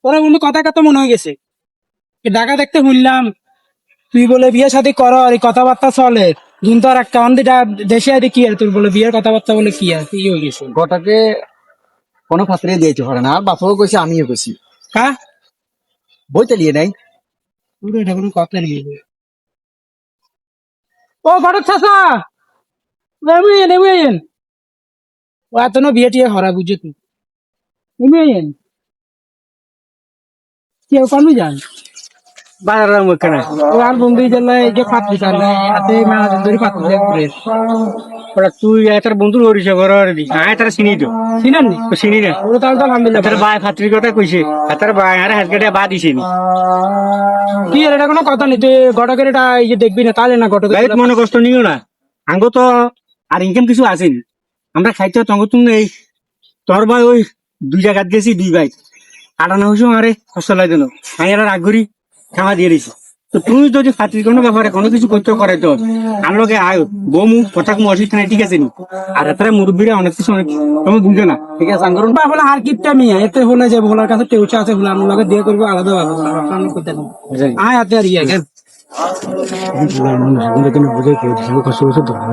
ওরা বন্ধু কথা কথা মনে হয়ে গেছে ঢাকা দেখতে শুনলাম তুই বলে বিয়ে শাদী কর এই কথাবার্তা চলে কিন্তু আর একটা অন্দিটা দেশে আদি কি আর তুই বলে বিয়ের কথাবার্তা বলে কি আর কি হয়ে গেছে গোটাকে কোনো ফাতরে দিয়েছে পারে না, আর বাপাও কইছে আমিও কইছি, হ্যাঁ বইতে নিয়ে নাই। পুরো এটা কোনো কথা নেই ও ঘটক চাষা নেমে ও এত বিয়ে টিয়ে হরা বুঝে তুই নেমে কেউ কমই যান বাজারের মুখে নাই ও আর বন্ধু জেলায় এই যে পাত্রী চালে হাতে মেলা দিন ধরে পাত্রী করে ওরা তুই এটার বন্ধুর হরিছে ঘর দি আয় তারা চিনি তো চিনেন নি চিনি না। ও তাহলে তো আলহামদুলিল্লাহ তার বাই ফাত্রির কথা কইছে, তার বাই আর হাত কেটে বা দিছে নি। কি এর এটা কোনো কথা নেই তুই ঘটকের এটা এই যে দেখবি না তাহলে না ঘটকের গাইত মনে কষ্ট নিও না, আঙ্গ তো আর ইনকাম কিছু আসেনি, আমরা খাইতে তঙ্গ তুমি এই তোর ভাই ওই 2 জায়গাত গেছি 2 ভাই আটানো হইছো আরে কষ্ট লাগে না, আমি আর রাগ করি খাওয়া দিয়ে দিছি। তো তুমি যদি ফাতির কোনো ব্যাপারে কোনো কিছু করতে করে তো আমার লোকে আয় বমু কথা কম অসুবিধা নাই, ঠিক আছে নি। আর এত মুরব্বীরা অনেক কিছু অনেক তুমি বুঝো না, ঠিক আছে আঙ্গরণ বা বলে আর কিপটা মিয়া এতে হলে যে ভোলার কাছে টেউচা আছে ভোলা আমার লগে দিয়ে করবো আলাদা ভাবে করতে আয় হাতে আর ইয়ে বুঝে কষ্ট